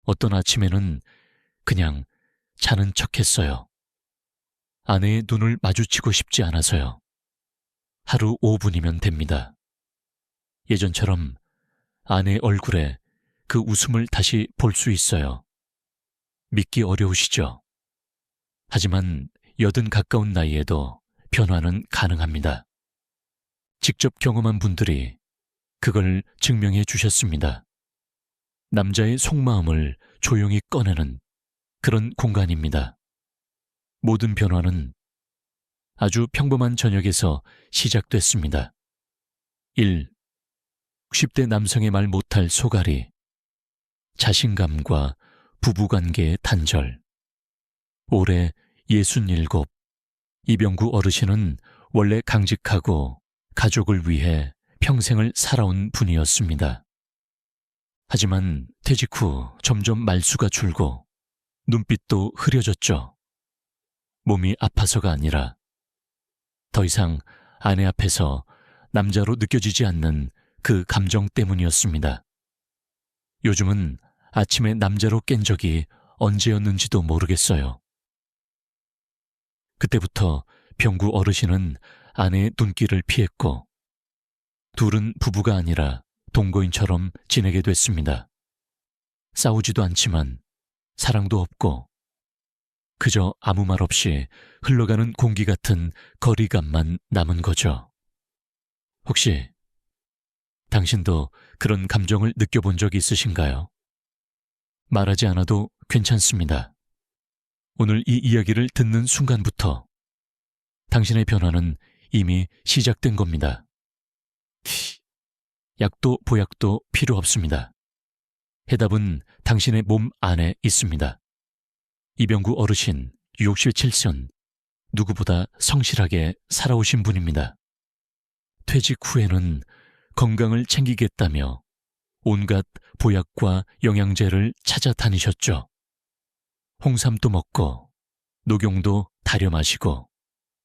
어떤 아침에는 그냥 자는 척했어요. 아내의 눈을 마주치고 싶지 않아서요. 하루 5분이면 됩니다. 예전처럼 아내의 얼굴에 그 웃음을 다시 볼 수 있어요. 믿기 어려우시죠? 하지만 80 가까운 나이에도 변화는 가능합니다. 직접 경험한 분들이 그걸 증명해 주셨습니다. 남자의 속마음을 조용히 꺼내는 그런 공간입니다. 모든 변화는 아주 평범한 저녁에서 시작됐습니다. 1. 60대 남성의 말 못할 소갈이, 자신감과 부부관계의 단절. 올해 67, 이병구 어르신은 원래 강직하고 가족을 위해 평생을 살아온 분이었습니다. 하지만 퇴직 후 점점 말수가 줄고 눈빛도 흐려졌죠. 몸이 아파서가 아니라 더 이상 아내 앞에서 남자로 느껴지지 않는 그 감정 때문이었습니다. 요즘은 아침에 남자로 깬 적이 언제였는지도 모르겠어요. 그때부터 병구 어르신은 아내의 눈길을 피했고 둘은 부부가 아니라 동거인처럼 지내게 됐습니다. 싸우지도 않지만 사랑도 없고 그저 아무 말 없이 흘러가는 공기 같은 거리감만 남은 거죠. 혹시 당신도 그런 감정을 느껴본 적 있으신가요? 말하지 않아도 괜찮습니다. 오늘 이 이야기를 듣는 순간부터 당신의 변화는 이미 시작된 겁니다. 약도 보약도 필요 없습니다. 해답은 당신의 몸 안에 있습니다. 이병구 어르신, 유혹실 7선, 누구보다 성실하게 살아오신 분입니다. 퇴직 후에는 건강을 챙기겠다며 온갖 보약과 영양제를 찾아다니셨죠. 홍삼도 먹고 녹용도 다려 마시고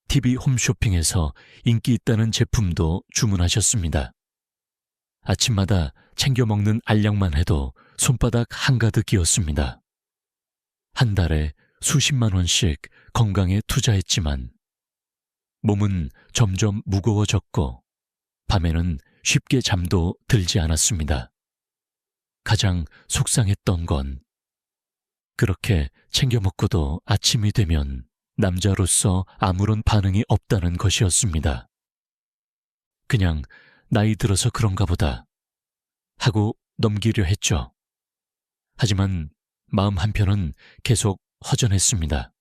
TV 홈쇼핑에서 인기 있다는 제품도 주문하셨습니다. 아침마다 챙겨 먹는 알약만 해도 손바닥 한가득이었습니다. 한 달에 수십만 원씩 건강에 투자했지만 몸은 점점 무거워졌고 밤에는 쉽게 잠도 들지 않았습니다. 가장 속상했던 건 그렇게 챙겨 먹고도 아침이 되면 남자로서 아무런 반응이 없다는 것이었습니다. 그냥 나이 들어서 그런가 보다 하고 넘기려 했죠. 하지만 마음 한편은 계속 허전했습니다.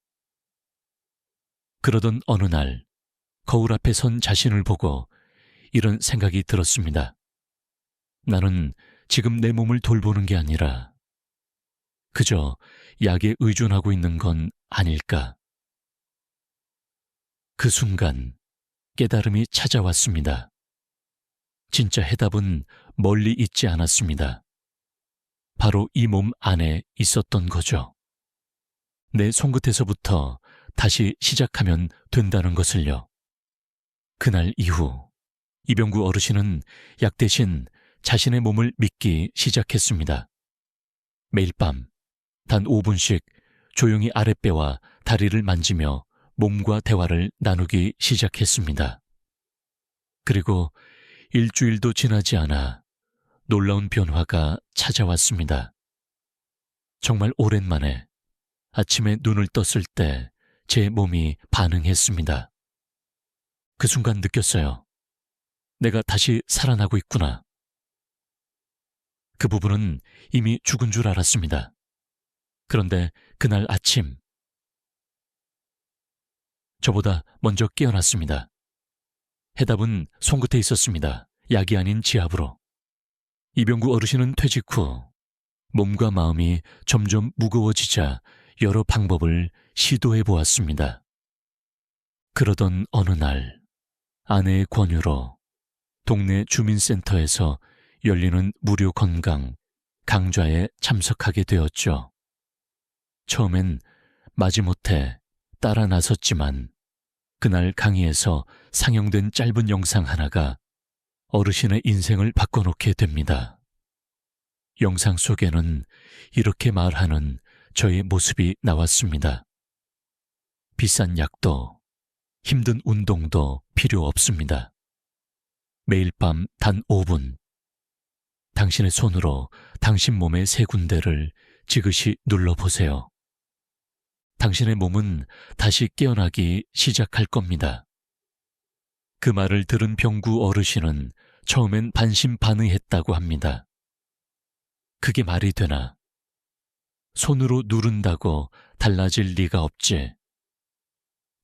그러던 어느 날 거울 앞에 선 자신을 보고 이런 생각이 들었습니다. 나는 지금 내 몸을 돌보는 게 아니라 그저 약에 의존하고 있는 건 아닐까. 그 순간 깨달음이 찾아왔습니다. 진짜 해답은 멀리 있지 않았습니다. 바로 이 몸 안에 있었던 거죠. 내 손끝에서부터 다시 시작하면 된다는 것을요. 그날 이후 이병구 어르신은 약 대신 자신의 몸을 믿기 시작했습니다. 매일 밤 단 5분씩 조용히 아랫배와 다리를 만지며 몸과 대화를 나누기 시작했습니다. 그리고 일주일도 지나지 않아 놀라운 변화가 찾아왔습니다. 정말 오랜만에 아침에 눈을 떴을 때 제 몸이 반응했습니다. 그 순간 느꼈어요. 내가 다시 살아나고 있구나. 그 부부는 이미 죽은 줄 알았습니다. 그런데 그날 아침 저보다 먼저 깨어났습니다. 해답은 손끝에 있었습니다. 약이 아닌 지압으로. 이병구 어르신은 퇴직 후 몸과 마음이 점점 무거워지자 여러 방법을 시도해 보았습니다. 그러던 어느 날 아내의 권유로 동네 주민센터에서 열리는 무료 건강 강좌에 참석하게 되었죠. 처음엔 마지못해 따라 나섰지만 그날 강의에서 상영된 짧은 영상 하나가 어르신의 인생을 바꿔놓게 됩니다. 영상 속에는 이렇게 말하는 저의 모습이 나왔습니다. 비싼 약도, 힘든 운동도 필요 없습니다. 매일 밤 단 5분, 당신의 손으로 당신 몸의 세 군데를 지그시 눌러보세요. 당신의 몸은 다시 깨어나기 시작할 겁니다. 그 말을 들은 병구 어르신은 처음엔 반신반의했다고 합니다. 그게 말이 되나? 손으로 누른다고 달라질 리가 없지.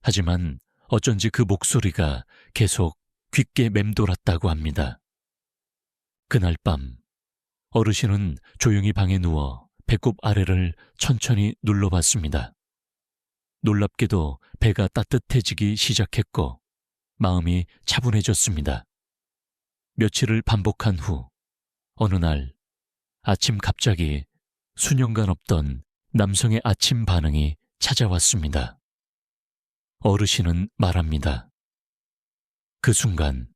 하지만 어쩐지 그 목소리가 계속 귓게 맴돌았다고 합니다. 그날 밤 어르신은 조용히 방에 누워 배꼽 아래를 천천히 눌러봤습니다. 놀랍게도 배가 따뜻해지기 시작했고 마음이 차분해졌습니다. 며칠을 반복한 후 어느 날 아침 갑자기 수년간 없던 남성의 아침 반응이 찾아왔습니다. 어르신은 말합니다. 그 순간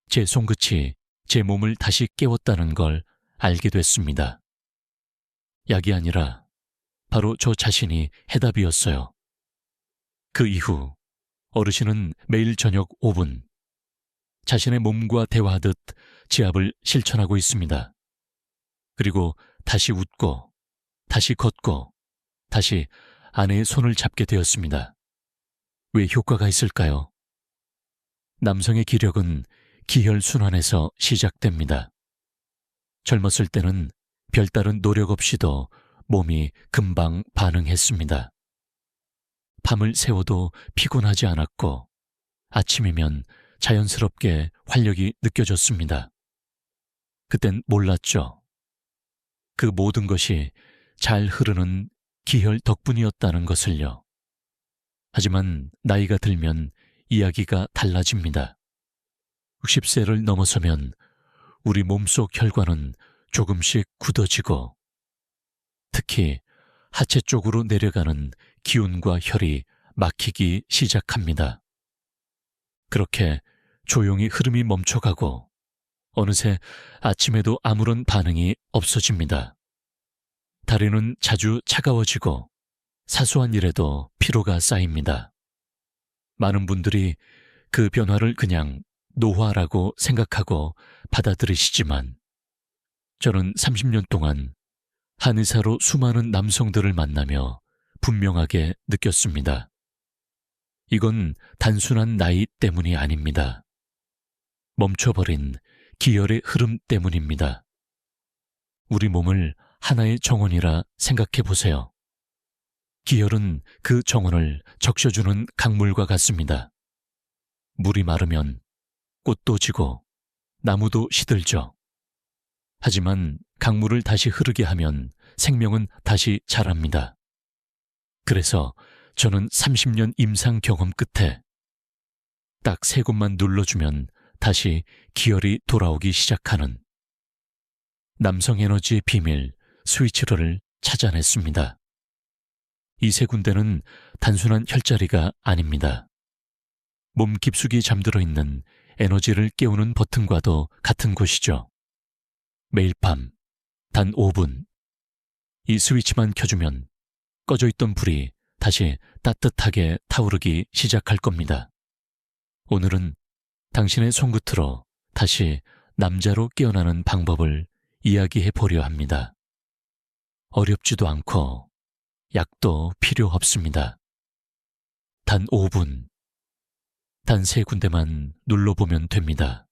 제 손끝이 제 몸을 다시 깨웠다는 걸 알게 됐습니다. 약이 아니라 바로 저 자신이 해답이었어요. 그 이후 어르신은 매일 저녁 5분 자신의 몸과 대화하듯 지압을 실천하고 있습니다. 그리고 다시 웃고 다시 걷고 다시 아내의 손을 잡게 되었습니다. 왜 효과가 있을까요? 남성의 기력은 기혈순환에서 시작됩니다. 젊었을 때는 별다른 노력 없이도 몸이 금방 반응했습니다. 밤을 새워도 피곤하지 않았고 아침이면 자연스럽게 활력이 느껴졌습니다. 그땐 몰랐죠. 그 모든 것이 잘 흐르는 기혈 덕분이었다는 것을요. 하지만 나이가 들면 이야기가 달라집니다. 60세를 넘어서면 우리 몸속 혈관은 조금씩 굳어지고 특히 하체 쪽으로 내려가는 기운과 혈이 막히기 시작합니다. 그렇게 조용히 흐름이 멈춰가고 어느새 아침에도 아무런 반응이 없어집니다. 다리는 자주 차가워지고 사소한 일에도 피로가 쌓입니다. 많은 분들이 그 변화를 그냥 노화라고 생각하고 받아들이시지만 저는 30년 동안 한의사로 수많은 남성들을 만나며 분명하게 느꼈습니다. 이건 단순한 나이 때문이 아닙니다. 멈춰버린 기혈의 흐름 때문입니다. 우리 몸을 하나의 정원이라 생각해 보세요. 기혈은 그 정원을 적셔주는 강물과 같습니다. 물이 마르면 꽃도 지고 나무도 시들죠. 하지만 강물을 다시 흐르게 하면 생명은 다시 자랍니다. 그래서 저는 30년 임상 경험 끝에 딱 3곳만 눌러주면 다시 기혈이 돌아오기 시작하는 남성 에너지의 비밀 스위치러를 찾아냈습니다. 이 3군데는 단순한 혈자리가 아닙니다. 몸 깊숙이 잠들어 있는 에너지를 깨우는 버튼과도 같은 곳이죠. 매일 밤 단 5분 이 스위치만 켜주면 꺼져있던 불이 다시 따뜻하게 타오르기 시작할 겁니다. 오늘은 당신의 손끝으로 다시 남자로 깨어나는 방법을 이야기해 보려 합니다. 어렵지도 않고 약도 필요 없습니다. 단 5분, 단 3군데만 눌러보면 됩니다.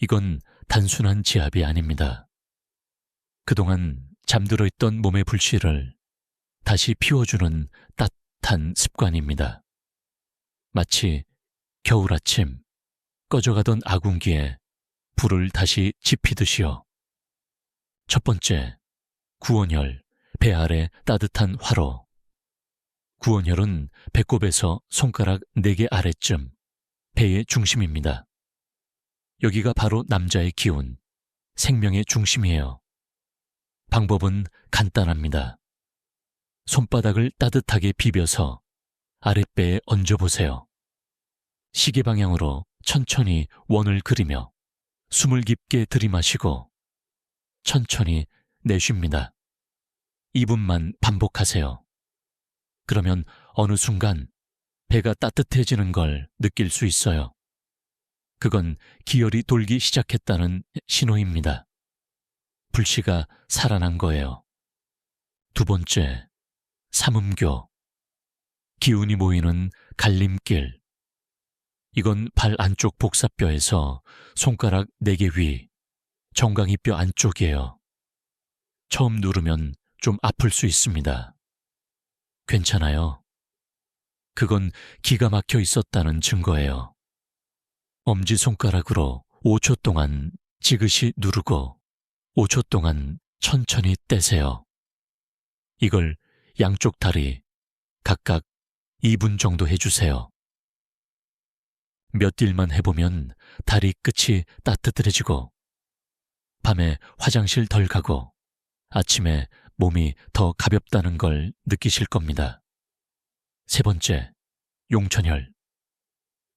이건 단순한 지압이 아닙니다. 그동안 잠들어 있던 몸의 불씨를 다시 피워주는 따뜻한 습관입니다. 마치 겨울 아침 꺼져가던 아궁기에 불을 다시 지피듯이요. 첫 번째, 구원혈, 배 아래 따뜻한 화로. 구원혈은 배꼽에서 손가락 4개 아래쯤, 배의 중심입니다. 여기가 바로 남자의 기운, 생명의 중심이에요. 방법은 간단합니다. 손바닥을 따뜻하게 비벼서 아랫배에 얹어보세요. 시계 방향으로 천천히 원을 그리며 숨을 깊게 들이마시고 천천히 내쉽니다. 2분만 반복하세요. 그러면 어느 순간 배가 따뜻해지는 걸 느낄 수 있어요. 그건 기혈이 돌기 시작했다는 신호입니다. 불씨가 살아난 거예요. 두 번째, 삼음교. 기운이 모이는 갈림길. 이건 발 안쪽 복사뼈에서 손가락 4개 위, 정강이뼈 안쪽이에요. 처음 누르면 좀 아플 수 있습니다. 괜찮아요. 그건 기가 막혀 있었다는 증거예요. 엄지손가락으로 5초 동안 지그시 누르고 5초 동안 천천히 떼세요. 이걸 양쪽 다리 각각 2분 정도 해주세요. 몇 일만 해보면 다리 끝이 따뜻해지고 밤에 화장실 덜 가고 아침에 몸이 더 가볍다는 걸 느끼실 겁니다. 세 번째, 용천혈.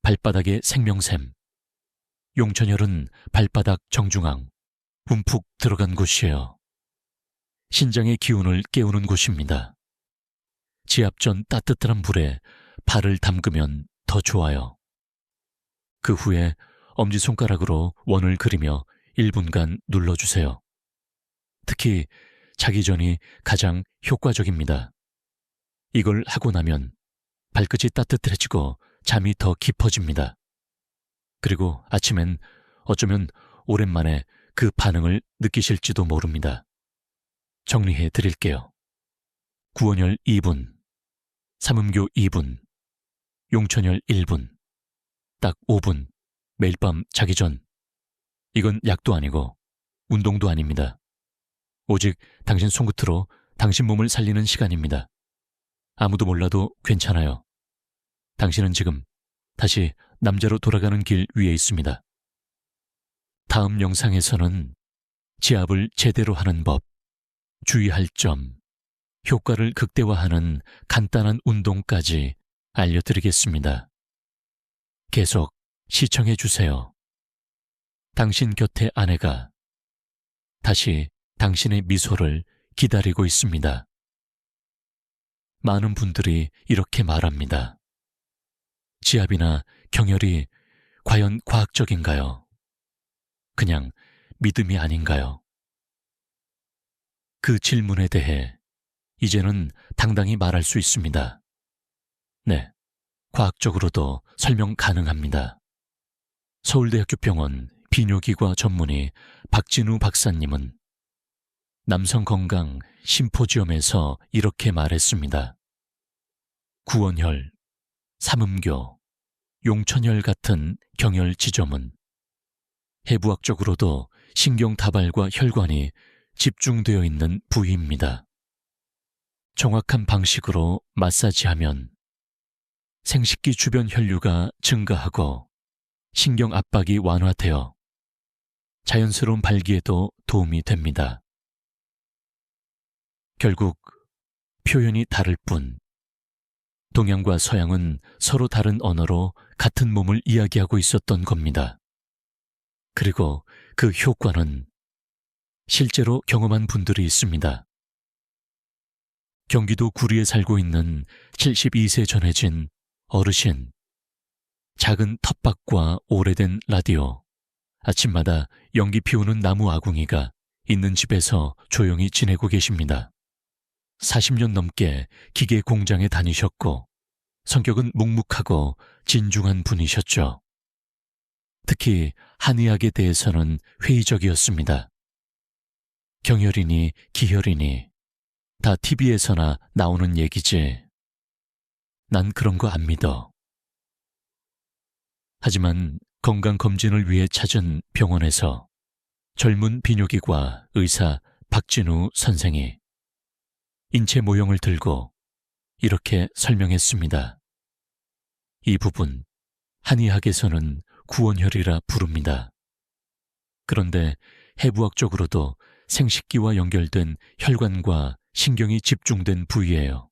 발바닥의 생명샘. 용천혈은 발바닥 정중앙, 움푹 들어간 곳이에요. 신장의 기운을 깨우는 곳입니다. 지압 전 따뜻한 물에 발을 담그면 더 좋아요. 그 후에 엄지손가락으로 원을 그리며 1분간 눌러주세요. 특히 자기 전이 가장 효과적입니다. 이걸 하고 나면 발끝이 따뜻해지고 잠이 더 깊어집니다. 그리고 아침엔 어쩌면 오랜만에 그 반응을 느끼실지도 모릅니다. 정리해 드릴게요. 구원혈 2분, 삼음교 2분, 용천혈 1분, 딱 5분, 매일 밤 자기 전. 이건 약도 아니고 운동도 아닙니다. 오직 당신 손끝으로 당신 몸을 살리는 시간입니다. 아무도 몰라도 괜찮아요. 당신은 지금 다시 남자로 돌아가는 길 위에 있습니다. 다음 영상에서는 지압을 제대로 하는 법, 주의할 점, 효과를 극대화하는 간단한 운동까지 알려드리겠습니다. 계속 시청해 주세요. 당신 곁의 아내가 다시 당신의 미소를 기다리고 있습니다. 많은 분들이 이렇게 말합니다. 지압이나 경혈이 과연 과학적인가요? 그냥 믿음이 아닌가요? 그 질문에 대해 이제는 당당히 말할 수 있습니다. 네, 과학적으로도 설명 가능합니다. 서울대학교 병원 비뇨기과 전문의 박진우 박사님은 남성건강 심포지엄에서 이렇게 말했습니다. 구원혈, 삼음교, 용천혈 같은 경혈 지점은 해부학적으로도 신경다발과 혈관이 집중되어 있는 부위입니다. 정확한 방식으로 마사지하면 생식기 주변 혈류가 증가하고 신경 압박이 완화되어 자연스러운 발기에도 도움이 됩니다. 결국 표현이 다를 뿐 동양과 서양은 서로 다른 언어로 같은 몸을 이야기하고 있었던 겁니다. 그리고 그 효과는 실제로 경험한 분들이 있습니다. 경기도 구리에 살고 있는 72세 전해진 어르신. 작은 텃밭과 오래된 라디오, 아침마다 연기 피우는 나무 아궁이가 있는 집에서 조용히 지내고 계십니다. 40년 넘게 기계 공장에 다니셨고 성격은 묵묵하고 진중한 분이셨죠. 특히 한의학에 대해서는 회의적이었습니다. 경혈이니 기혈이니 다 TV에서나 나오는 얘기지. 난 그런 거 안 믿어. 하지만 건강검진을 위해 찾은 병원에서 젊은 비뇨기과 의사 박진우 선생이 인체 모형을 들고 이렇게 설명했습니다. 이 부분 한의학에서는 구원혈이라 부릅니다. 그런데 해부학적으로도 생식기와 연결된 혈관과 신경이 집중된 부위예요.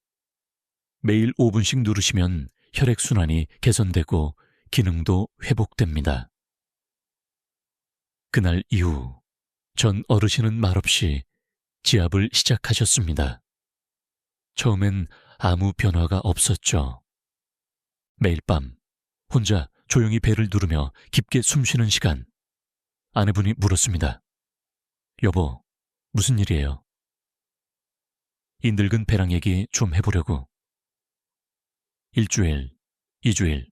매일 5분씩 누르시면 혈액순환이 개선되고 기능도 회복됩니다. 그날 이후 전 어르신은 말없이 지압을 시작하셨습니다. 처음엔 아무 변화가 없었죠. 매일 밤 혼자 조용히 배를 누르며 깊게 숨쉬는 시간, 아내분이 물었습니다. 여보, 무슨 일이에요? 이 늙은 배랑 얘기 좀 해보려고. 1주일, 2주일,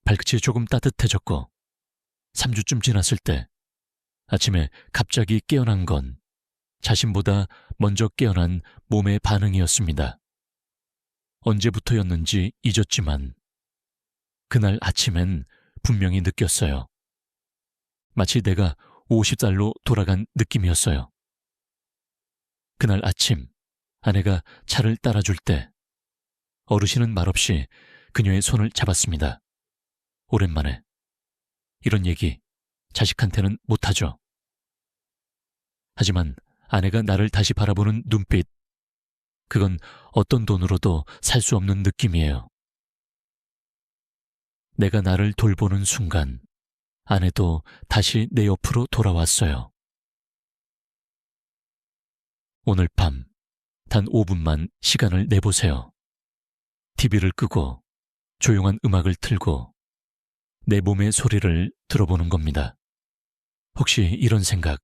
발끝이 조금 따뜻해졌고 3주쯤 지났을 때 아침에 갑자기 깨어난 건 자신보다 먼저 깨어난 몸의 반응이었습니다. 언제부터였는지 잊었지만 그날 아침엔 분명히 느꼈어요. 마치 내가 50살로 돌아간 느낌이었어요. 그날 아침 아내가 차를 따라줄 때 어르신은 말없이 그녀의 손을 잡았습니다. 오랜만에. 이런 얘기 자식한테는 못하죠. 하지만 아내가 나를 다시 바라보는 눈빛, 그건 어떤 돈으로도 살 수 없는 느낌이에요. 내가 나를 돌보는 순간 아내도 다시 내 옆으로 돌아왔어요. 오늘 밤 단 5분만 시간을 내보세요. TV를 끄고 조용한 음악을 틀고 내 몸의 소리를 들어보는 겁니다. 혹시 이런 생각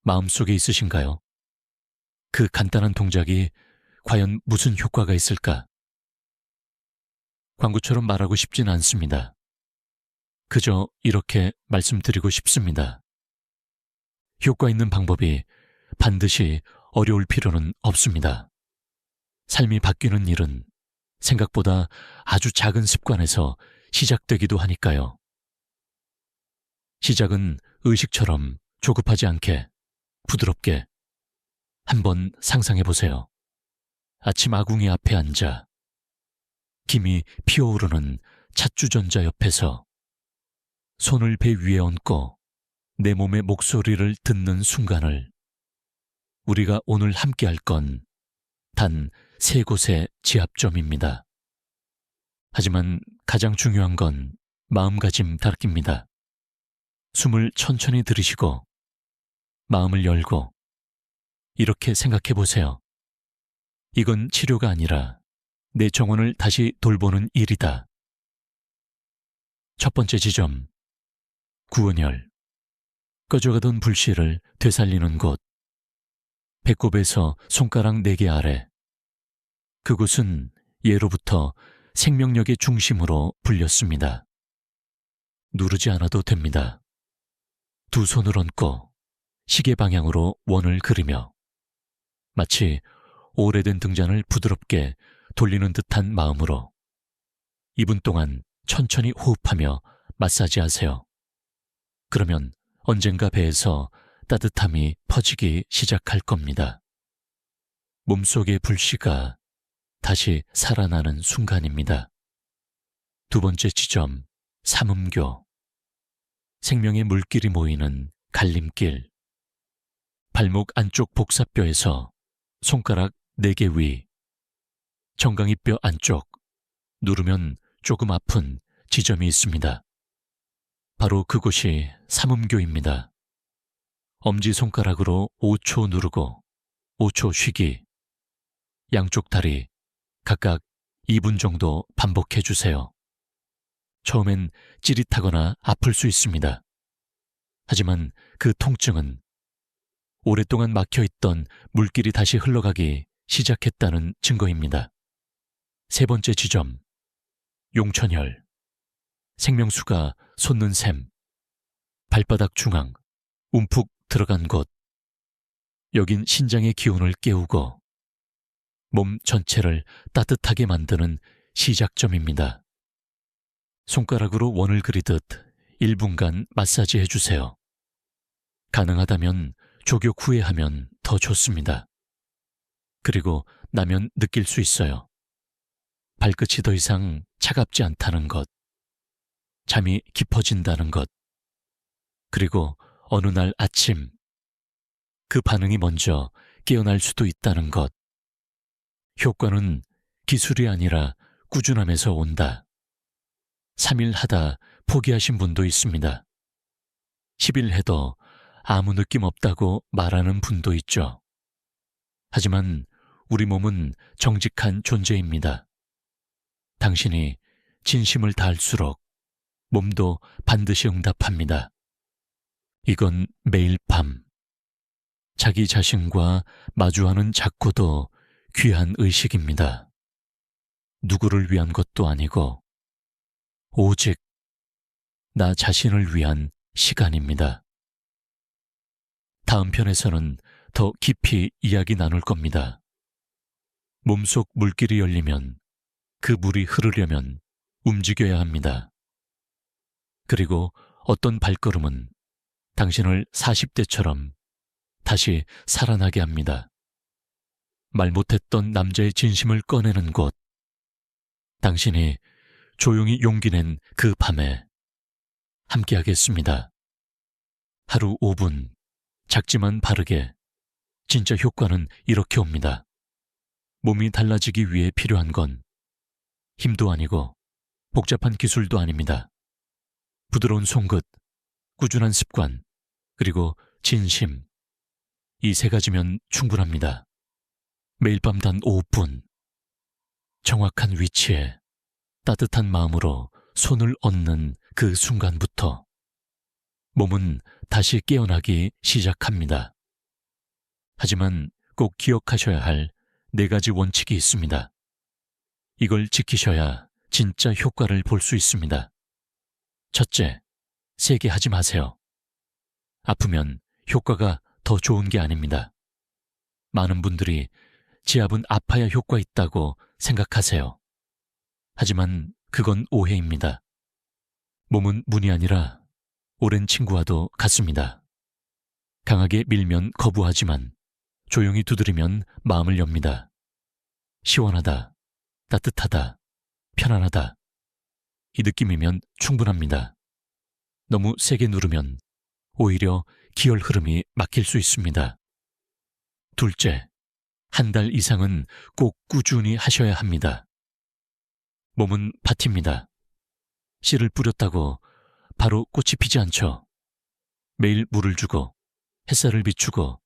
마음속에 있으신가요? 그 간단한 동작이 과연 무슨 효과가 있을까? 광고처럼 말하고 싶진 않습니다. 그저 이렇게 말씀드리고 싶습니다. 효과 있는 방법이 반드시 어려울 필요는 없습니다. 삶이 바뀌는 일은 생각보다 아주 작은 습관에서 시작되기도 하니까요. 시작은 의식처럼 조급하지 않게 부드럽게 한번 상상해 보세요. 아침 아궁이 앞에 앉아 김이 피어오르는 찻주전자 옆에서 손을 배 위에 얹고 내 몸의 목소리를 듣는 순간을 우리가 오늘 함께 할 건 단 3곳의 지압점입니다. 하지만 가장 중요한 건 마음가짐 닫기입니다. 숨을 천천히 들이쉬고 마음을 열고 이렇게 생각해 보세요. 이건 치료가 아니라 내 정원을 다시 돌보는 일이다. 첫 번째 지점, 구원혈. 꺼져가던 불씨를 되살리는 곳. 배꼽에서 손가락 4개 아래. 그곳은 예로부터 생명력의 중심으로 불렸습니다. 누르지 않아도 됩니다. 두 손을 얹고 시계 방향으로 원을 그리며 마치 오래된 등잔을 부드럽게 돌리는 듯한 마음으로 2분 동안 천천히 호흡하며 마사지하세요. 그러면 언젠가 배에서 따뜻함이 퍼지기 시작할 겁니다. 몸속의 불씨가 다시 살아나는 순간입니다. 두 번째 지점, 삼음교. 생명의 물길이 모이는 갈림길. 발목 안쪽 복사뼈에서 손가락 4개 위. 정강이뼈 안쪽. 누르면 조금 아픈 지점이 있습니다. 바로 그곳이 삼음교입니다. 엄지손가락으로 5초 누르고 5초 쉬기. 양쪽 다리 각각 2분 정도 반복해 주세요. 처음엔 찌릿하거나 아플 수 있습니다. 하지만 그 통증은 오랫동안 막혀있던 물길이 다시 흘러가기 시작했다는 증거입니다. 세 번째 지점, 용천혈. 생명수가 솟는 샘. 발바닥 중앙, 움푹 들어간 곳. 여긴 신장의 기운을 깨우고 몸 전체를 따뜻하게 만드는 시작점입니다. 손가락으로 원을 그리듯 1분간 마사지 해주세요. 가능하다면 족욕 후에 하면 더 좋습니다. 그리고 나면 느낄 수 있어요. 발끝이 더 이상 차갑지 않다는 것, 잠이 깊어진다는 것, 그리고 어느 날 아침 그 반응이 먼저 깨어날 수도 있다는 것. 효과는 기술이 아니라 꾸준함에서 온다. 3일 하다 포기하신 분도 있습니다. 10일 해도 아무 느낌 없다고 말하는 분도 있죠. 하지만 우리 몸은 정직한 존재입니다. 당신이 진심을 다할수록 몸도 반드시 응답합니다. 이건 매일 밤 자기 자신과 마주하는 작고도 귀한 의식입니다. 누구를 위한 것도 아니고 오직 나 자신을 위한 시간입니다. 다음 편에서는 더 깊이 이야기 나눌 겁니다. 몸속 물길이 열리면 그 물이 흐르려면 움직여야 합니다. 그리고 어떤 발걸음은 당신을 40대처럼 다시 살아나게 합니다. 말 못했던 남자의 진심을 꺼내는 곳. 당신이 조용히 용기 낸 그 밤에 함께하겠습니다. 하루 5분, 작지만 바르게. 진짜 효과는 이렇게 옵니다. 몸이 달라지기 위해 필요한 건 힘도 아니고 복잡한 기술도 아닙니다. 부드러운 손끝, 꾸준한 습관, 그리고 진심. 이 세 가지면 충분합니다. 매일 밤 단 5분. 정확한 위치에 따뜻한 마음으로 손을 얹는 그 순간부터 몸은 다시 깨어나기 시작합니다. 하지만 꼭 기억하셔야 할 4가지 원칙이 있습니다. 이걸 지키셔야 진짜 효과를 볼 수 있습니다. 첫째, 세게 하지 마세요. 아프면 효과가 더 좋은 게 아닙니다. 많은 분들이 지압은 아파야 효과 있다고 생각하세요. 하지만 그건 오해입니다. 몸은 문이 아니라 오랜 친구와도 같습니다. 강하게 밀면 거부하지만 조용히 두드리면 마음을 엽니다. 시원하다, 따뜻하다, 편안하다. 이 느낌이면 충분합니다. 너무 세게 누르면 오히려 기혈 흐름이 막힐 수 있습니다. 둘째, 1달 이상은 꼭 꾸준히 하셔야 합니다. 몸은 밭입니다. 씨를 뿌렸다고 바로 꽃이 피지 않죠. 매일 물을 주고 햇살을 비추고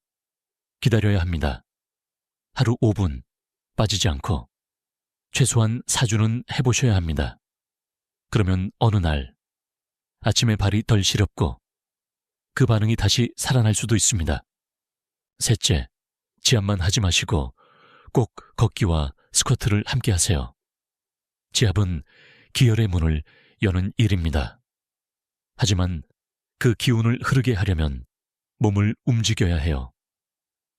기다려야 합니다. 하루 5분 빠지지 않고 최소한 4주는 해보셔야 합니다. 그러면 어느 날 아침에 발이 덜 시렵고 그 반응이 다시 살아날 수도 있습니다. 셋째, 지압만 하지 마시고 꼭 걷기와 스쿼트를 함께 하세요. 지압은 기혈의 문을 여는 일입니다. 하지만 그 기운을 흐르게 하려면 몸을 움직여야 해요.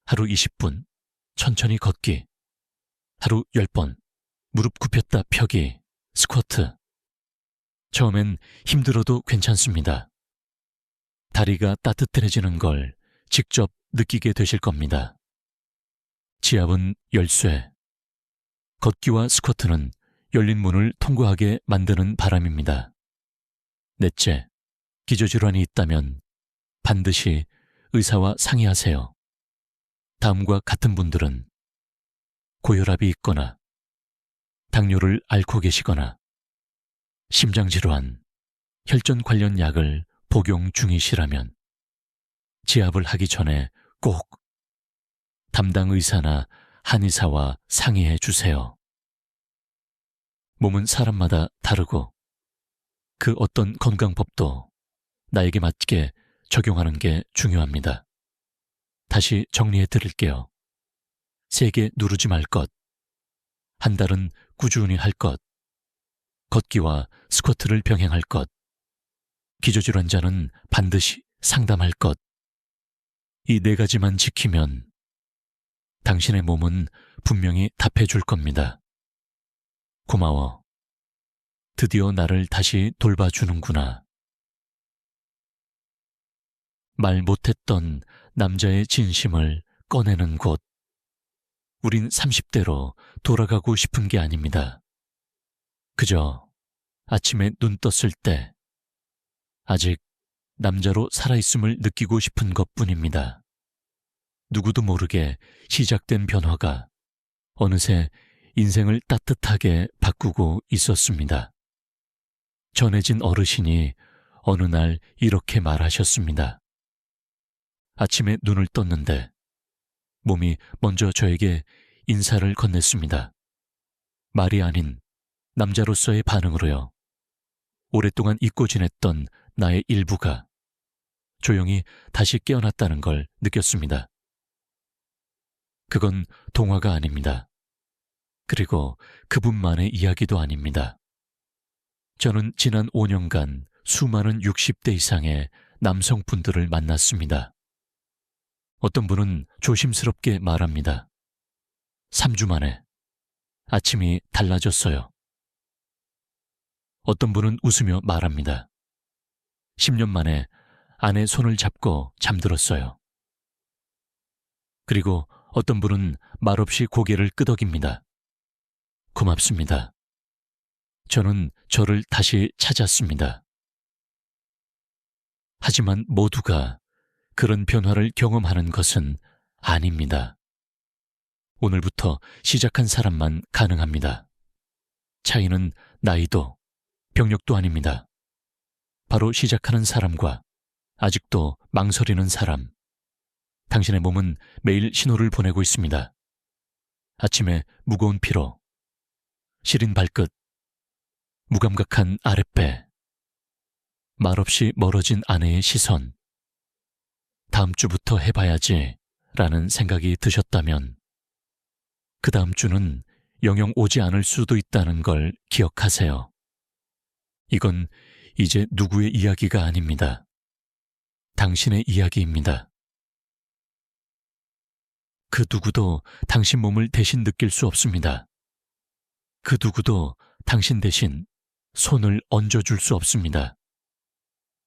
하루 20분 천천히 걷기, 하루 10번 무릎 굽혔다 펴기, 스쿼트. 처음엔 힘들어도 괜찮습니다. 다리가 따뜻해지는 걸 직접 느끼게 되실 겁니다. 지압은 열쇠, 걷기와 스쿼트는 열린 문을 통과하게 만드는 바람입니다. 넷째, 기저질환이 있다면 반드시 의사와 상의하세요. 다음과 같은 분들은 고혈압이 있거나 당뇨를 앓고 계시거나 심장질환, 혈전 관련 약을 복용 중이시라면 지압을 하기 전에 꼭 담당 의사나 한의사와 상의해 주세요. 몸은 사람마다 다르고 그 어떤 건강법도 나에게 맞게 적용하는 게 중요합니다. 다시 정리해 드릴게요. 세게 누르지 말 것, 1달은 꾸준히 할 것, 걷기와 스쿼트를 병행할 것, 기저질환자는 반드시 상담할 것. 이 4가지만 지키면 당신의 몸은 분명히 답해줄 겁니다. 고마워. 드디어 나를 다시 돌봐주는구나. 말 못했던 남자의 진심을 꺼내는 곳. 우린 30대로 돌아가고 싶은 게 아닙니다. 그저 아침에 눈 떴을 때 아직 남자로 살아있음을 느끼고 싶은 것뿐입니다. 누구도 모르게 시작된 변화가 어느새 인생을 따뜻하게 바꾸고 있었습니다. 전해진 어르신이 어느 날 이렇게 말하셨습니다. 아침에 눈을 떴는데 몸이 먼저 저에게 인사를 건넸습니다. 말이 아닌 남자로서의 반응으로요. 오랫동안 잊고 지냈던 나의 일부가 조용히 다시 깨어났다는 걸 느꼈습니다. 그건 동화가 아닙니다. 그리고 그분만의 이야기도 아닙니다. 저는 지난 5년간 수많은 60대 이상의 남성분들을 만났습니다. 어떤 분은 조심스럽게 말합니다. 3주 만에 아침이 달라졌어요. 어떤 분은 웃으며 말합니다. 10년 만에 아내 손을 잡고 잠들었어요. 그리고 어떤 분은 말없이 고개를 끄덕입니다. 고맙습니다. 저는 저를 다시 찾았습니다. 하지만 모두가 그런 변화를 경험하는 것은 아닙니다. 오늘부터 시작한 사람만 가능합니다. 차이는 나이도 병력도 아닙니다. 바로 시작하는 사람과 아직도 망설이는 사람. 당신의 몸은 매일 신호를 보내고 있습니다. 아침에 무거운 피로, 시린 발끝, 무감각한 아랫배, 말없이 멀어진 아내의 시선. 다음 주부터 해봐야지 라는 생각이 드셨다면 그 다음 주는 영영 오지 않을 수도 있다는 걸 기억하세요. 이건 이제 누구의 이야기가 아닙니다. 당신의 이야기입니다. 그 누구도 당신 몸을 대신 느낄 수 없습니다. 그 누구도 당신 대신 손을 얹어줄 수 없습니다.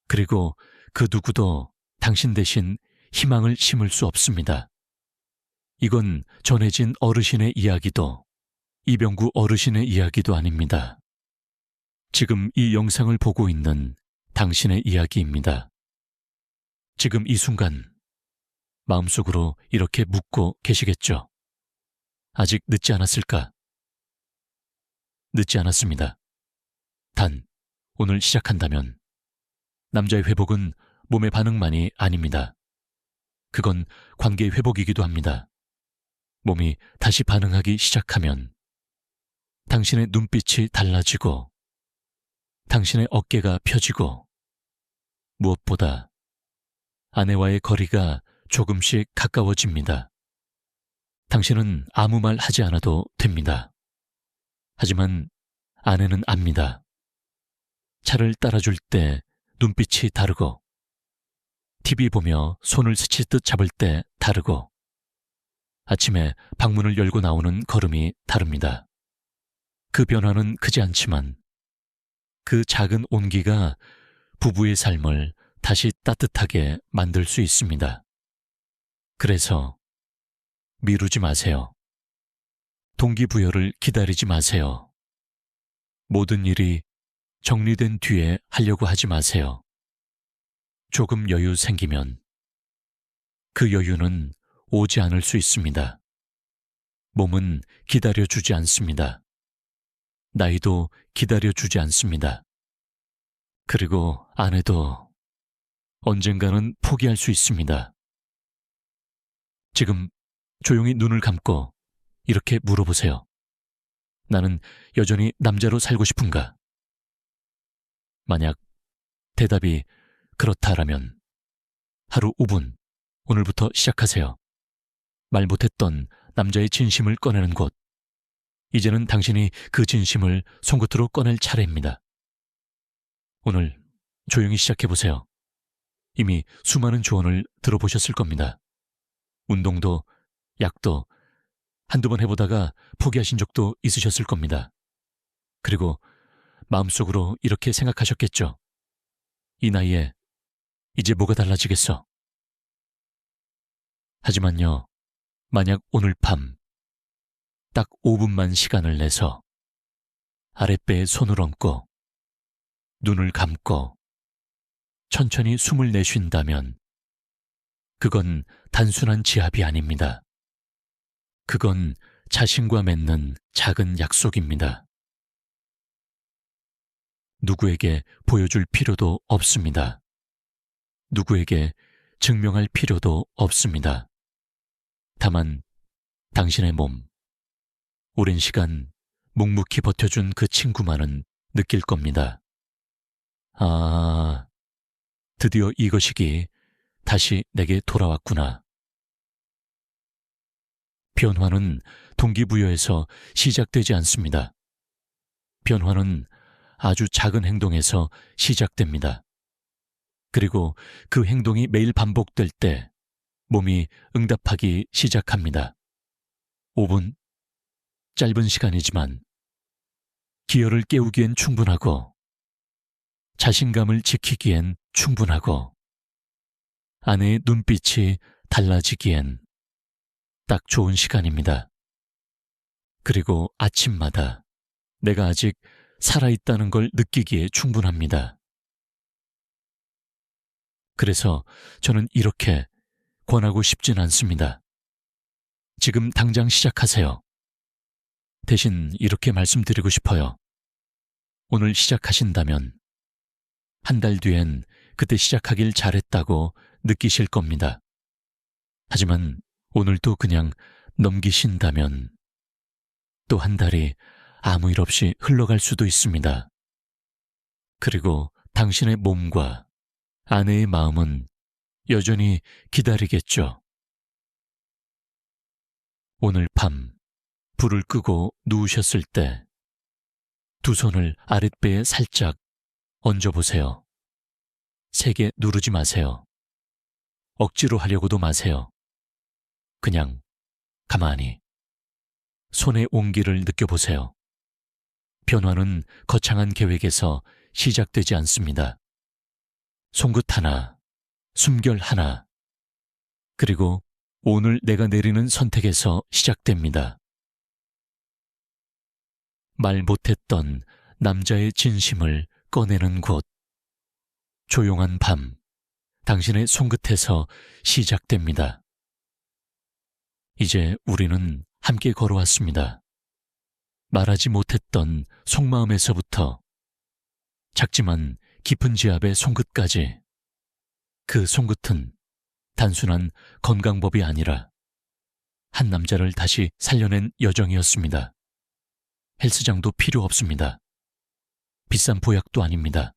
그리고 그 누구도 당신 대신 희망을 심을 수 없습니다. 이건 전해진 어르신의 이야기도 이병구 어르신의 이야기도 아닙니다. 지금 이 영상을 보고 있는 당신의 이야기입니다. 지금 이 순간 마음속으로 이렇게 묻고 계시겠죠? 아직 늦지 않았을까? 늦지 않았습니다. 단, 오늘 시작한다면 남자의 회복은 몸의 반응만이 아닙니다. 그건 관계의 회복이기도 합니다. 몸이 다시 반응하기 시작하면 당신의 눈빛이 달라지고 당신의 어깨가 펴지고 무엇보다 아내와의 거리가 조금씩 가까워집니다. 당신은 아무 말 하지 않아도 됩니다. 하지만 아내는 압니다. 차를 따라줄 때 눈빛이 다르고 TV 보며 손을 스치듯 잡을 때 다르고 아침에 방문을 열고 나오는 걸음이 다릅니다. 그 변화는 크지 않지만 그 작은 온기가 부부의 삶을 다시 따뜻하게 만들 수 있습니다. 그래서 미루지 마세요. 동기부여를 기다리지 마세요. 모든 일이 정리된 뒤에 하려고 하지 마세요. 조금 여유 생기면 그 여유는 오지 않을 수 있습니다. 몸은 기다려주지 않습니다. 나이도 기다려주지 않습니다. 그리고 아내도 언젠가는 포기할 수 있습니다. 지금 조용히 눈을 감고 이렇게 물어보세요. 나는 여전히 남자로 살고 싶은가? 만약 대답이 그렇다라면 하루 5분 오늘부터 시작하세요. 말 못했던 남자의 진심을 꺼내는 곳. 이제는 당신이 그 진심을 손끝으로 꺼낼 차례입니다. 오늘 조용히 시작해보세요. 이미 수많은 조언을 들어보셨을 겁니다. 운동도 약도 한두 번 해보다가 포기하신 적도 있으셨을 겁니다. 그리고 마음속으로 이렇게 생각하셨겠죠. 이 나이에 이제 뭐가 달라지겠어. 하지만요, 만약 오늘 밤 딱 5분만 시간을 내서 아랫배에 손을 얹고 눈을 감고 천천히 숨을 내쉰다면 그건 단순한 지압이 아닙니다. 그건 자신과 맺는 작은 약속입니다. 누구에게 보여줄 필요도 없습니다. 누구에게 증명할 필요도 없습니다. 다만 당신의 몸, 오랜 시간 묵묵히 버텨준 그 친구만은 느낄 겁니다. 아, 드디어 이것이 다시 내게 돌아왔구나. 변화는 동기부여에서 시작되지 않습니다. 변화는 아주 작은 행동에서 시작됩니다. 그리고 그 행동이 매일 반복될 때 몸이 응답하기 시작합니다. 5분, 짧은 시간이지만 기혈을 깨우기엔 충분하고 자신감을 지키기엔 충분하고 아내의 눈빛이 달라지기엔 딱 좋은 시간입니다. 그리고 아침마다 내가 아직 살아있다는 걸 느끼기에 충분합니다. 그래서 저는 이렇게 권하고 싶진 않습니다. 지금 당장 시작하세요. 대신 이렇게 말씀드리고 싶어요. 오늘 시작하신다면 한 달 뒤엔 그때 시작하길 잘했다고 느끼실 겁니다. 하지만 오늘도 그냥 넘기신다면 또 한 달이 아무 일 없이 흘러갈 수도 있습니다. 그리고 당신의 몸과 아내의 마음은 여전히 기다리겠죠. 오늘 밤 불을 끄고 누우셨을 때 두 손을 아랫배에 살짝 얹어보세요. 세게 누르지 마세요. 억지로 하려고도 마세요. 그냥 가만히 손의 온기를 느껴보세요. 변화는 거창한 계획에서 시작되지 않습니다. 손끝 하나, 숨결 하나, 그리고 오늘 내가 내리는 선택에서 시작됩니다. 말 못했던 남자의 진심을 꺼내는 곳, 조용한 밤, 당신의 손끝에서 시작됩니다. 이제 우리는 함께 걸어왔습니다. 말하지 못했던 속마음에서부터 작지만 깊은 지압의 손끝까지. 그 손끝은 단순한 건강법이 아니라 한 남자를 다시 살려낸 여정이었습니다. 헬스장도 필요 없습니다. 비싼 보약도 아닙니다.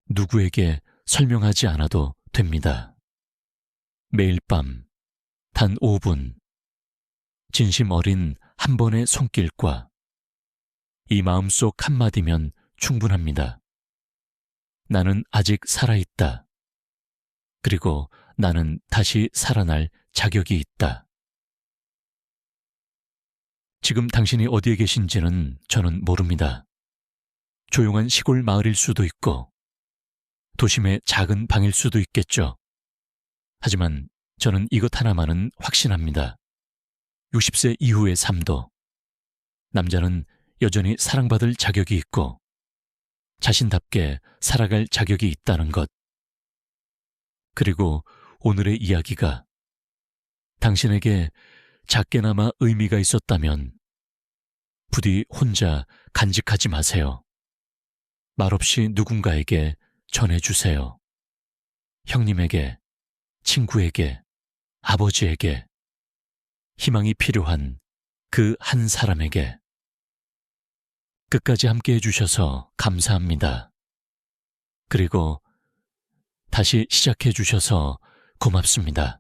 누구에게 설명하지 않아도 됩니다. 매일 밤 단 5분, 진심 어린 한 번의 손길과 이 마음속 한마디면 충분합니다. 나는 아직 살아있다. 그리고 나는 다시 살아날 자격이 있다. 지금 당신이 어디에 계신지는 저는 모릅니다. 조용한 시골 마을일 수도 있고 도심의 작은 방일 수도 있겠죠. 하지만 저는 이것 하나만은 확신합니다. 60세 이후의 삶도 남자는 여전히 사랑받을 자격이 있고 자신답게 살아갈 자격이 있다는 것. 그리고 오늘의 이야기가 당신에게 작게나마 의미가 있었다면 부디 혼자 간직하지 마세요. 말없이 누군가에게 전해주세요. 형님에게, 친구에게, 아버지에게, 희망이 필요한 그 한 사람에게. 끝까지 함께 해주셔서 감사합니다. 그리고 다시 시작해 주셔서 고맙습니다.